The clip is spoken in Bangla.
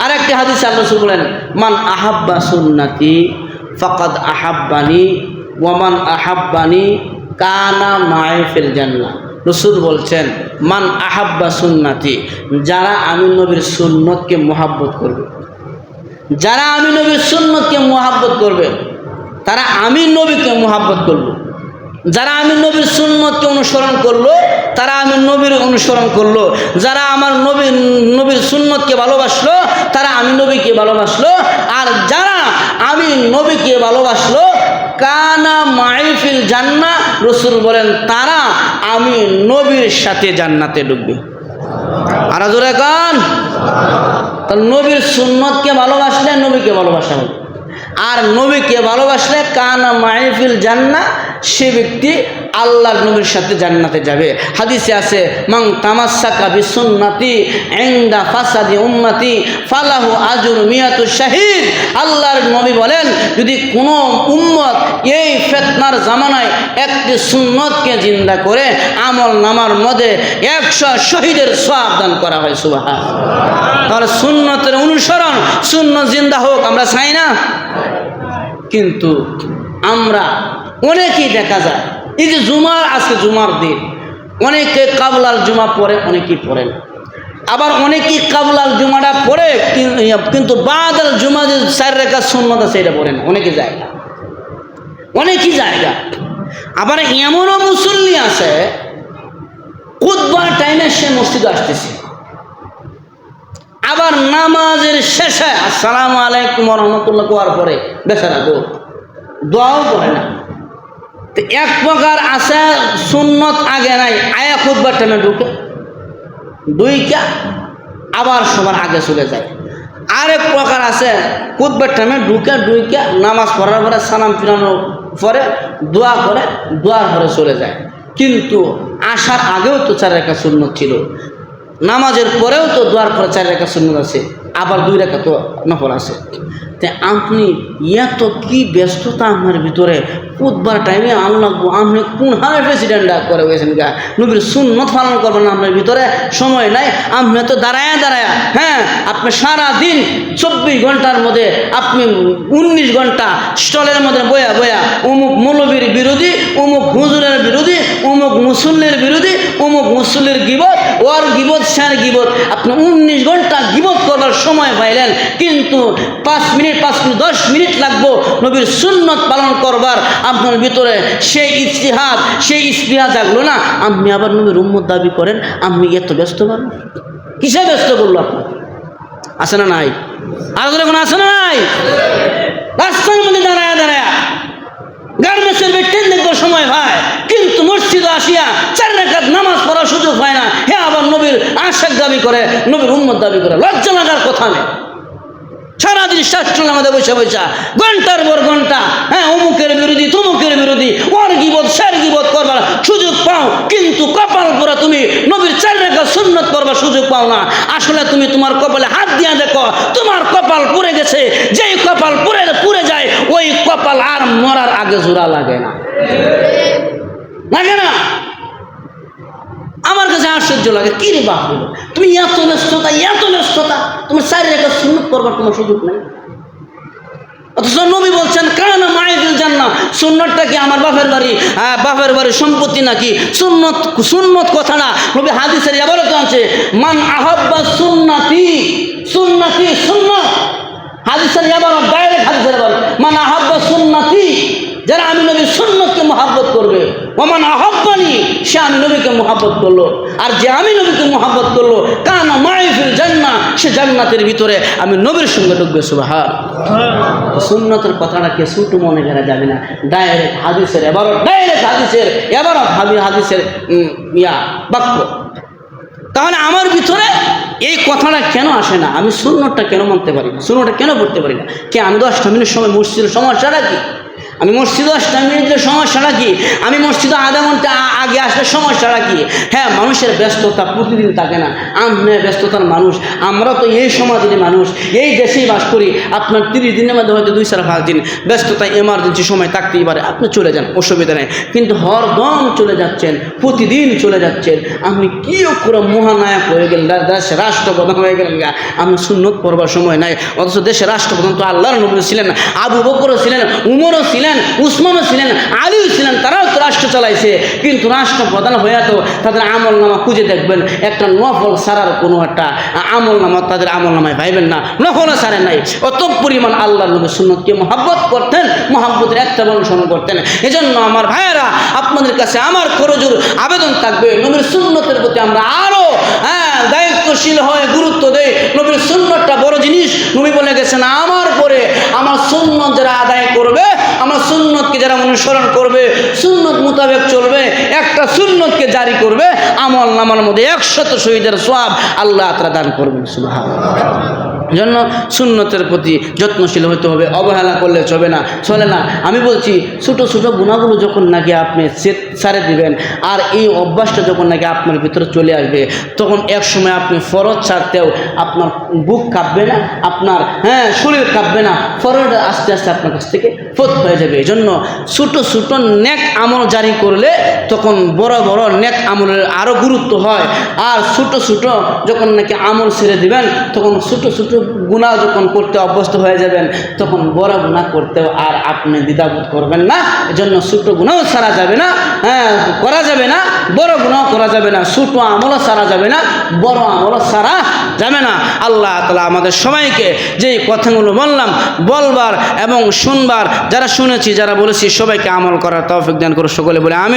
আরেকটি হাদিসে আল্লাহ রাসূল বলেন, মান আহাব্বা সুন্নতি ফাকাদ আহাব্বানি ওয়া মান আহাব্বানি কানা মাই ফিল জান্নাহ। রাসূল বলছেন, মান আহাব্বা সুন্নতি, যারা আমি নবীর সুন্নতকে মুহাব্বত করবে, যারা আমি নবীর সুন্নতকে মুহাব্বত করবে তারা আমি নবীকে মুহাব্বত করবে। যারা আমি নবীর সুন্নতকে অনুসরণ করলো তারা আমি নবীর অনুসরণ করলো। যারা আমার নবীর সুন্নতকে ভালোবাসলো তারা আমি নবীকে ভালোবাসলো। আর যারা আমি নবীকে ভালোবাসলো কানা মাইফিল জান্নাহ, রাসূল বলেন তারা আমি নবীর সাথে জান্নাতে ঢুকবে। আর জোরে কান, তাহলে নবীর সুন্নতকে ভালোবাসলে নবীকে ভালোবাসা হবে। আর নবীকে ভালোবাসলে কানা মাইফিল জান্নাহ, সে ব্যক্তি আল্লাহর নবীর সাথে জান্নাতে যাবে। হাদিসে আছে, মান তামাসসাকা বিসুন্নতি ইনদা ফাসাদি উম্মতি ফালাহু আজরু মিয়াতু শাহিদ। আল্লাহর নবী বলেন, যদি কোনো উম্মত এই ফিতনার জামানায় একটি সুন্নতকে জিন্দা করে আমল নামার মধ্যে 100 শহীদের সওয়াব দান করা হয়। সুবহানাল্লাহ। তাহলে সুন্নতের অনুসরণ, সুন্নত জিন্দা হোক আমরা চাই না। কিন্তু আমরা অনেকেই দেখা যায়, এই যে জুমার আজকে জুমার দিন, অনেকে কাবলাল জুমা পড়ে, অনেকেই পড়ে না। আবার অনেকেই কাবলাল জুমাটা পড়ে কিন্তু বাদাল জুমা যে 4 রাকাত সুন্নত আছে এটা পড়ে না, অনেকে যায় না, অনেকই জায়গা। আবার এমনও মুসল্লি আছে খুতবার টাইমে সে মসজিদে আসতেছে, আবার নামাজের শেষে আসসালামু আলাইকুম ওয়া রাহমাতুল্লাহ কোয়ার পরে বেচারা গো দোয়াও করে না। তো এক প্রকার আছে সুন্নত আগে নাই, আয়া খুতবার টাইমে ঢুকে দুইটা আবার সবার আগে চলে যায়। আরেক প্রকার আছে খুতবার টাইমে ঢুকে দুইটা নামাজ পড়ার পরে সালাম ফিরানোর পরে দোয়া করে দোয়ার পরে চলে যায়। কিন্তু আসার আগেও তো 4 রাকাত সুন্নত ছিল, নামাজের পরেও তো দোয়ার পরে 4 রাকাত সুন্নত আছে, আবার 2 রাকাত তো নফল আছে। তাই আপনি এত কি ব্যস্ততা আপনার ভিতরে, খুতবার টাইমে আল্লাহ আপনি কোন হারে প্রেসিডেন্ট করে গেছেন গা, নবীর সুন্নত পালন করবেন না, আপনার ভিতরে সময় নাই। আপনি তো দাঁড়ায়া দাঁড়ায়া, হ্যাঁ আপনি সারাদিন 24 ঘন্টার মধ্যে আপনি 19 ঘন্টা স্টলের মধ্যে বয়া বয়া অমুক মৌলবীর বিরোধী, অমুক হুজুরের বিরোধী, অমুক মুসল্লির বিরোধী, অমুক মুসল্লির গিবত, ওর গিবত, স্যার গিবত, আপনি 19 ঘন্টা গিবত করবার সময় পাইলেন, কিন্তু 5 মিনিট 10 মিনিট লাগবো নবীর সুন্নত পালন করবার আপনার ভিতরে সেই ইজতিহাদ, সেই ইস্তিহা জাগলো না। আপনি আবার নবীর উম্মত দাবি করেন, আপনি এত ব্যস্ত মানুষ, কিসে ব্যস্ত করলো আপনার? আছে না নাই? আর এখন আছে না নাই? রাস্তার মধ্যে দাঁড়ায় দাঁড়ায় গার্মেন্টসের বেটেন দেখবার সময় হয়, কিন্তু মসজিদে আসিয়া 4 রাকাত নামাজ পড়ার সুযোগ হয় না। হ্যাঁ আবার নবীর আশিক দাবি করে, নবীর উম্মত দাবি করে, লজ্জা লাগার কথা নেই। সারাদিন শাস্ত্রের আমাদের বসে বসে ঘন্টার পর ঘন্টা, হ্যাঁ অমুকের বিরোধী তমুকের বিরোধী, ওর গিবত স্যার গিবত করবার সুযোগ পাও, কিন্তু কপাল পরা তুমি নবীর 4 রাকাত সুন্নত করবার সুযোগ পাও না। আসলে তুমি তোমার কপালে হাত দিয়া দেখো, তোমার কপাল পুড়ে গেছে। যেই কপাল পুড়ে যায় ওই কপাল আর মরার আগে জোড়া লাগে না, লাগে না। আমার কাছে আশ্চর্য লাগে, কি রে বাপ, তুমি এত ব্যস্ততা, তুমি 4 রাকাত সুন্নত করবার তোমার সুযোগ নেই। অথচ নবী বলছেন কানা মাইফিল জান্নাহ, সুন্নতটা কি আমার বাপের বাড়ি, বাপের বাড়ির সম্পত্তি নাকি? সুন্নত কথা না, নবী হাদিসের ইবারত আছে, মান আহাব্বা সুন্নতি, সুন্নত হাদিসের ইবারত, ডাইরেক্ট হাদিসের ইবারত, মান আহাব্বা সুন্নতি, যারা আমি নবীর সুন্নতকে মহব্বত করবে, ওমান আহাব্বানি, সে আমি নবীকে মহব্বত করলো। আর যে আমি নবীকে মহব্বত করলো কানা মাইফিল জান্নাহ, সে জান্নাতের ভিতরে আমি নবীর সঙ্গে ঢুকবে। সুবহানাল্লাহ। সুন্নতের কথাটা কে ছোট মনে করা যাবে না, ডাইরেক্ট হাদিসের এবারত, হাদিসের বাক্য। তাহলে আমার ভিতরে এই কথাটা কেন আসে না? আমি সুন্নতটা কেন মানতে পারি না? সুন্নতটা কেন পড়তে পারি না? কে আমি 10 মিনিট সময় মসজিদের সমস্যাটা কি? আমি মসজিদে আসতে মিনিটের সমস্যাটা কি? আমি মসজিদে আধা ঘন্টা আগে আসলে সমস্যাটা কি? হ্যাঁ, মানুষের ব্যস্ততা প্রতিদিন থাকে না। আমরা ব্যস্ততার মানুষ, আমরা তো এই সমাজের মানুষ, এই দেশেই বাস করি। আপনার 30 দিনের মধ্যে হয়তো 2-4-5 দিন ব্যস্ততা এমার্জেন্সি সময় থাকতেই পারে, আপনি চলে যান, অসুবিধা নেই। কিন্তু হরদম চলে যাচ্ছেন, প্রতিদিন চলে যাচ্ছেন, আপনি কী করে মহানায়ক হয়ে গেলেন, দেশের রাষ্ট্রপ্রধান হয়ে গেলেন গা, আপনি সুন্নত পড়বার সময় নাই। অথচ দেশের রাষ্ট্রপ্রধান তো আল্লাহর নবী ছিলেন, আবু বকরও ছিলেন, উমরও ছিলেন, উসমানও ছিলেন, আলীও ছিলেন, তারাও তো রাষ্ট্র চালাইছে। কিন্তু রাষ্ট্রপ্রধান হয়ে তো তাদের আমল নামা খুঁজে দেখবেন, একটা নফল সারার কোনো একটা আমল নামা তাদের আমল নামায় পাইবেন না, নফলও সারে নাই। অত পরিমাণ আল্লাহর নবীর সুন্নতকে মহাব্বত করতেন, মহাব্বতের একটা অনুসরণ করতেন। এজন্য আমার ভাইয়েরা, আপনাদের কাছে আমার করজোর আবেদন থাকবে, নবীর সুন্নতের প্রতি আমরা আরও দায়িত্বশীল হয়ে গুরুত্ব দেই। নবীর সুন্নতটা বড় জিনিস। নবী বলে গেছেন, আমার পরে আমার সুন্নত যারা আদায় করবে, আমার সুন্নতকে যারা অনুসরণ করবে, সুন্নত মোতাবেক চলবে, একটা সুন্নতকে জারি করবে, আমল নামার মধ্যে 100 শহীদের সওয়াব আল্লাহ তাআলা দান করবেন। সুবহানাল্লাহ। জন্য সুন্নতের প্রতি যত্নশীল হতে হবে, অবহেলা করলে চলে না। আমি বলছি, ছোটো ছোটো গুণাগুলো যখন নাকি আপনি ছাড়ে দিবেন, আর এই অভ্যাসটা যখন নাকি আপনার ভিতরে চলে আসবে, তখন এক সময় আপনি ফরজ ছাড়তেও আপনার বুক কাঁপবে না, আপনার শরীর কাঁপবে না, ফরজ আস্তে আস্তে আপনার কাছ থেকে ফত হয়ে যাবে। এই জন্য ছোটো ছোটো নেক আমল জারি করলে তখন বড় বড় নেক আমলের আরও গুরুত্ব হয়। আর ছোটো ছোটো যখন নাকি আমল ছেড়ে দিবেন, তখন ছোটো ছোটো গুনাহ যখন করতে অভ্যস্ত হয়ে যাবেন, তখন বড় গুনাহ করতেও আর আপনি দ্বিধাবোধ করবেন না। এজন্য ছোটো গুনাহও ছাড়া যাবে না, করা যাবে না, বড় গুনাহ করা যাবে না, ছোটো আমলও ছাড়া যাবে না, বড় আমলও ছাড়া যাবে না। আল্লাহ তাআলা আমাদের সবাইকে যেই কথাগুলো বললাম, বলবার এবং শুনবার, যারা শুনেছি যারা বলেছি, সবাইকে আমল করার তৌফিক দান করুন। সকলে বলে আমি।